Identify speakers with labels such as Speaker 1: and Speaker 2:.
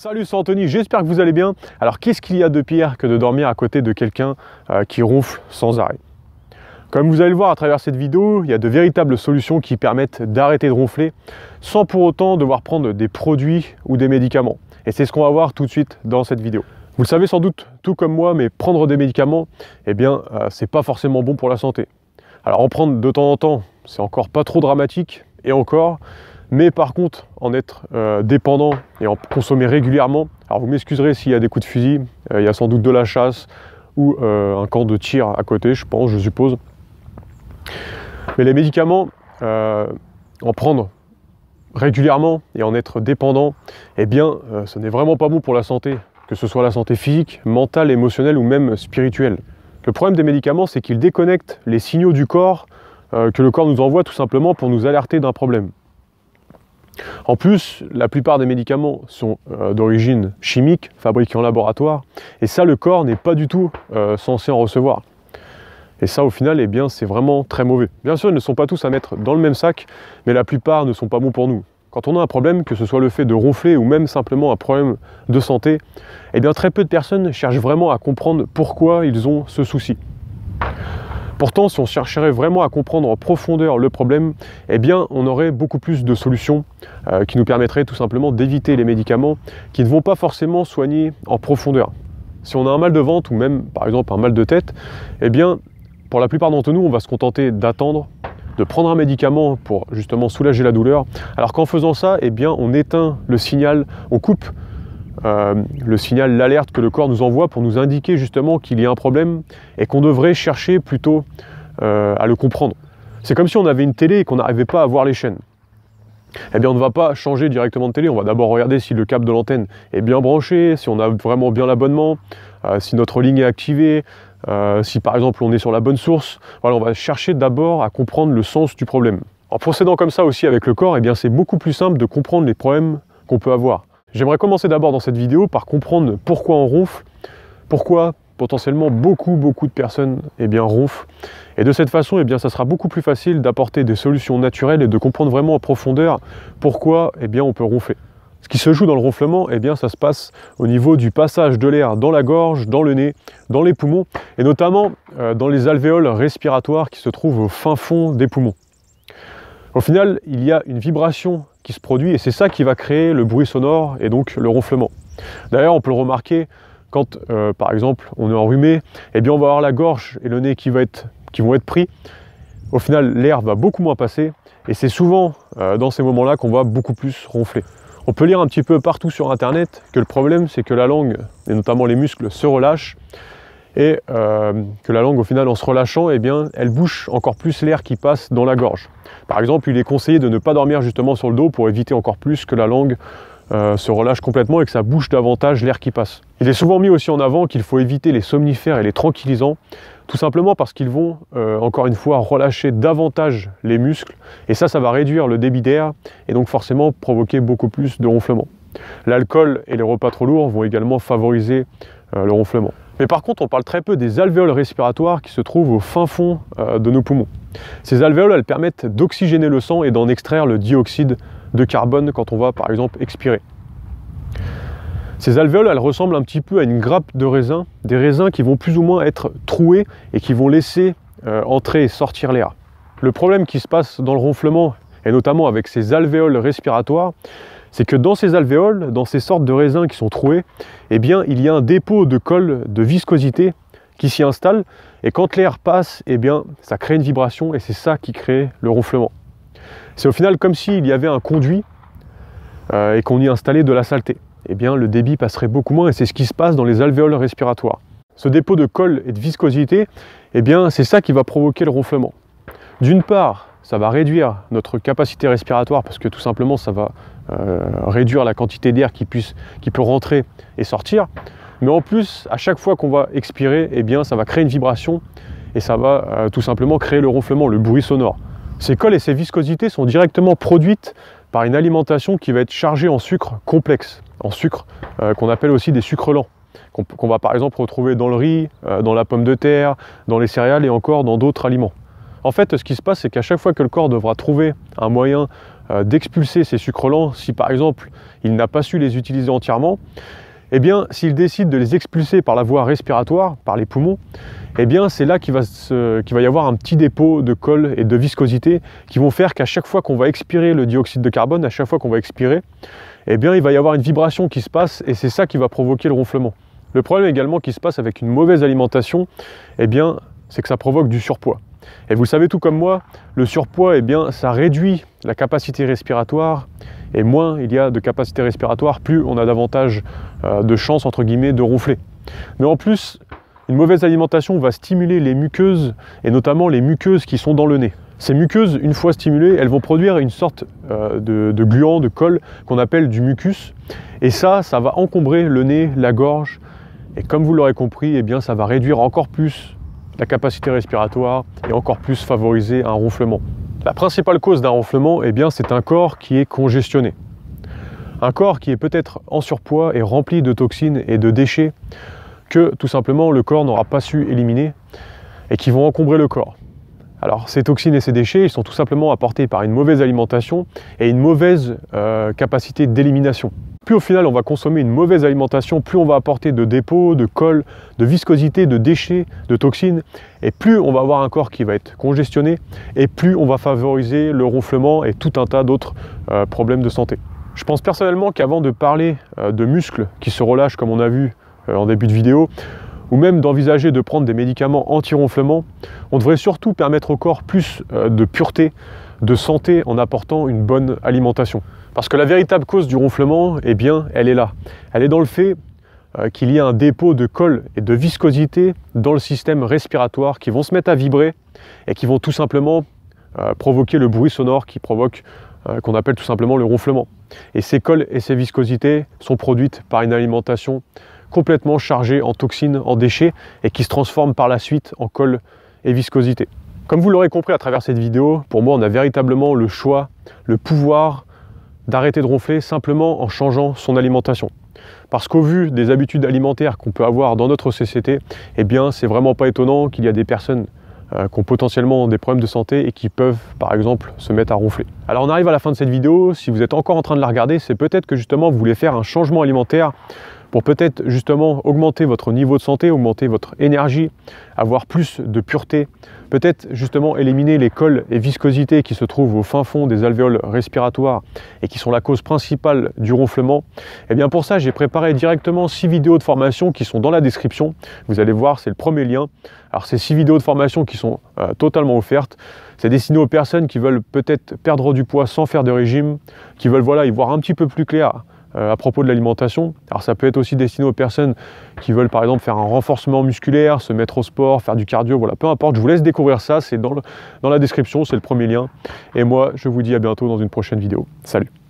Speaker 1: Salut, c'est Anthony, j'espère que vous allez bien. Alors qu'est-ce qu'il y a de pire que de dormir à côté de quelqu'un qui ronfle sans arrêt? Comme vous allez le voir à travers cette vidéo, il y a de véritables solutions qui permettent d'arrêter de ronfler sans pour autant devoir prendre des produits ou des médicaments. Et c'est ce qu'on va voir tout de suite dans cette vidéo. Vous le savez sans doute tout comme moi, mais prendre des médicaments, eh bien, c'est pas forcément bon pour la santé. Alors en prendre de temps en temps, c'est encore pas trop dramatique, et encore. Mais par contre, en être dépendant et en consommer régulièrement, alors vous m'excuserez s'il y a des coups de fusil, il y a sans doute de la chasse ou un camp de tir à côté, je suppose. Mais les médicaments, en prendre régulièrement et en être dépendant, eh bien, ce n'est vraiment pas bon pour la santé, que ce soit la santé physique, mentale, émotionnelle ou même spirituelle. Le problème des médicaments, c'est qu'ils déconnectent les signaux du corps que le corps nous envoie tout simplement pour nous alerter d'un problème. En plus, la plupart des médicaments sont d'origine chimique, fabriqués en laboratoire, et ça, le corps n'est pas du tout censé en recevoir. Et ça, au final, eh bien, c'est vraiment très mauvais. Bien sûr, ils ne sont pas tous à mettre dans le même sac, mais la plupart ne sont pas bons pour nous. Quand on a un problème, que ce soit le fait de ronfler ou même simplement un problème de santé, eh bien, très peu de personnes cherchent vraiment à comprendre pourquoi ils ont ce souci. Pourtant, si on chercherait vraiment à comprendre en profondeur le problème, eh bien, on aurait beaucoup plus de solutions qui nous permettraient tout simplement d'éviter les médicaments qui ne vont pas forcément soigner en profondeur. Si on a un mal de ventre ou même, par exemple, un mal de tête, eh bien, pour la plupart d'entre nous, on va se contenter d'attendre, de prendre un médicament pour justement soulager la douleur, alors qu'en faisant ça, eh bien, on éteint le signal, on coupe le signal, l'alerte que le corps nous envoie pour nous indiquer justement qu'il y a un problème et qu'on devrait chercher plutôt à le comprendre. C'est comme si on avait une télé et qu'on n'arrivait pas à voir les chaînes. Eh bien, on ne va pas changer directement de télé, on va d'abord regarder si le câble de l'antenne est bien branché, si on a vraiment bien l'abonnement, si notre ligne est activée, si par exemple on est sur la bonne source. Voilà, on va chercher d'abord à comprendre le sens du problème. En procédant comme ça aussi avec le corps, eh bien, c'est beaucoup plus simple de comprendre les problèmes qu'on peut avoir. J'aimerais commencer d'abord dans cette vidéo par comprendre pourquoi on ronfle, pourquoi potentiellement beaucoup de personnes ronflent. Et de cette façon, eh bien, ça sera beaucoup plus facile d'apporter des solutions naturelles et de comprendre vraiment en profondeur pourquoi on peut ronfler. Ce qui se joue dans le ronflement, eh bien, ça se passe au niveau du passage de l'air dans la gorge, dans le nez, dans les poumons, et notamment dans les alvéoles respiratoires qui se trouvent au fin fond des poumons. Au final, il y a une vibration qui se produit et c'est ça qui va créer le bruit sonore et donc le ronflement. D'ailleurs, on peut le remarquer quand, par exemple, on est enrhumé, eh bien, on va avoir la gorge et le nez qui vont être pris. Au final, l'air va beaucoup moins passer et c'est souvent dans ces moments-là qu'on va beaucoup plus ronfler. On peut lire un petit peu partout sur Internet que le problème, c'est que la langue, et notamment les muscles, se relâchent et que la langue, au final, en se relâchant, eh bien, elle bouche encore plus l'air qui passe dans la gorge. Par exemple, il est conseillé de ne pas dormir justement sur le dos pour éviter encore plus que la langue se relâche complètement et que ça bouche davantage l'air qui passe. Il est souvent mis aussi en avant qu'il faut éviter les somnifères et les tranquillisants, tout simplement parce qu'ils vont, encore une fois, relâcher davantage les muscles et ça va réduire le débit d'air et donc forcément provoquer beaucoup plus de ronflement. L'alcool et les repas trop lourds vont également favoriser le ronflement. Mais par contre, on parle très peu des alvéoles respiratoires qui se trouvent au fin fond de nos poumons. Ces alvéoles, elles permettent d'oxygéner le sang et d'en extraire le dioxyde de carbone quand on va, par exemple, expirer. Ces alvéoles, elles ressemblent un petit peu à une grappe de raisin, des raisins qui vont plus ou moins être troués et qui vont laisser entrer et sortir l'air. Le problème qui se passe dans le ronflement, et notamment avec ces alvéoles respiratoires, c'est que dans ces alvéoles, dans ces sortes de raisins qui sont troués, eh bien, il y a un dépôt de colle de viscosité qui s'y installe, et quand l'air passe, eh bien, ça crée une vibration, et c'est ça qui crée le ronflement. C'est au final comme s'il y avait un conduit et qu'on y installait de la saleté. Eh bien, le débit passerait beaucoup moins, et c'est ce qui se passe dans les alvéoles respiratoires. Ce dépôt de colle et de viscosité, eh bien, c'est ça qui va provoquer le ronflement. D'une part, ça va réduire notre capacité respiratoire parce que tout simplement ça va réduire la quantité d'air qui peut rentrer et sortir. Mais en plus, à chaque fois qu'on va expirer, eh bien, ça va créer une vibration et ça va tout simplement créer le ronflement, le bruit sonore. Ces colles et ces viscosités sont directement produites par une alimentation qui va être chargée en sucre complexe, en sucre qu'on appelle aussi des sucres lents, qu'on va par exemple retrouver dans le riz, dans la pomme de terre, dans les céréales et encore dans d'autres aliments. En fait, ce qui se passe, c'est qu'à chaque fois que le corps devra trouver un moyen d'expulser ses sucres lents si par exemple il n'a pas su les utiliser entièrement, eh bien s'il décide de les expulser par la voie respiratoire, par les poumons, eh bien c'est là qu'il va y avoir un petit dépôt de colle et de viscosité qui vont faire qu'à chaque fois qu'on va expirer le dioxyde de carbone, à chaque fois qu'on va expirer, eh bien il va y avoir une vibration qui se passe et c'est ça qui va provoquer le ronflement. Le problème également qui se passe avec une mauvaise alimentation, eh bien c'est que ça provoque du surpoids. Et vous le savez tout comme moi, le surpoids, eh bien, ça réduit la capacité respiratoire, et moins il y a de capacité respiratoire, plus on a davantage de chances, entre guillemets, de ronfler. Mais en plus, une mauvaise alimentation va stimuler les muqueuses, et notamment les muqueuses qui sont dans le nez. Ces muqueuses, une fois stimulées, elles vont produire une sorte de gluant, de colle, qu'on appelle du mucus, et ça va encombrer le nez, la gorge, et comme vous l'aurez compris, eh bien, ça va réduire encore plus la capacité respiratoire et encore plus favoriser un ronflement. La principale cause d'un ronflement, eh bien, c'est un corps qui est congestionné. Un corps qui est peut-être en surpoids et rempli de toxines et de déchets que tout simplement le corps n'aura pas su éliminer et qui vont encombrer le corps. Alors ces toxines et ces déchets, ils sont tout simplement apportés par une mauvaise alimentation et une mauvaise capacité d'élimination. Plus au final on va consommer une mauvaise alimentation, plus on va apporter de dépôts, de colle, de viscosité, de déchets, de toxines, et plus on va avoir un corps qui va être congestionné, et plus on va favoriser le ronflement et tout un tas d'autres problèmes de santé. Je pense personnellement qu'avant de parler de muscles qui se relâchent comme on a vu en début de vidéo, ou même d'envisager de prendre des médicaments anti-ronflement, on devrait surtout permettre au corps plus de pureté, de santé en apportant une bonne alimentation. Parce que la véritable cause du ronflement, eh bien, elle est là. Elle est dans le fait qu'il y a un dépôt de colle et de viscosité dans le système respiratoire qui vont se mettre à vibrer et qui vont tout simplement provoquer le bruit sonore qui provoque, qu'on appelle tout simplement le ronflement. Et ces colles et ces viscosités sont produites par une alimentation complètement chargée en toxines, en déchets et qui se transforme par la suite en colle et viscosité. Comme vous l'aurez compris à travers cette vidéo, pour moi on a véritablement le choix, le pouvoir d'arrêter de ronfler simplement en changeant son alimentation. Parce qu'au vu des habitudes alimentaires qu'on peut avoir dans notre société, eh bien c'est vraiment pas étonnant qu'il y a des personnes qui ont potentiellement des problèmes de santé et qui peuvent par exemple se mettre à ronfler. Alors on arrive à la fin de cette vidéo, si vous êtes encore en train de la regarder, c'est peut-être que justement vous voulez faire un changement alimentaire pour peut-être justement augmenter votre niveau de santé, augmenter votre énergie, avoir plus de pureté, peut-être justement éliminer les colles et viscosités qui se trouvent au fin fond des alvéoles respiratoires et qui sont la cause principale du ronflement. Et bien pour ça, j'ai préparé directement 6 vidéos de formation qui sont dans la description. Vous allez voir, c'est le premier lien. Alors ces 6 vidéos de formation qui sont totalement offertes, c'est destiné aux personnes qui veulent peut-être perdre du poids sans faire de régime, qui veulent y voir un petit peu plus clair à propos de l'alimentation. Alors ça peut être aussi destiné aux personnes qui veulent par exemple faire un renforcement musculaire, se mettre au sport, faire du cardio, voilà, peu importe, je vous laisse découvrir ça, c'est dans la description, c'est le premier lien. Et moi, je vous dis à bientôt dans une prochaine vidéo. Salut!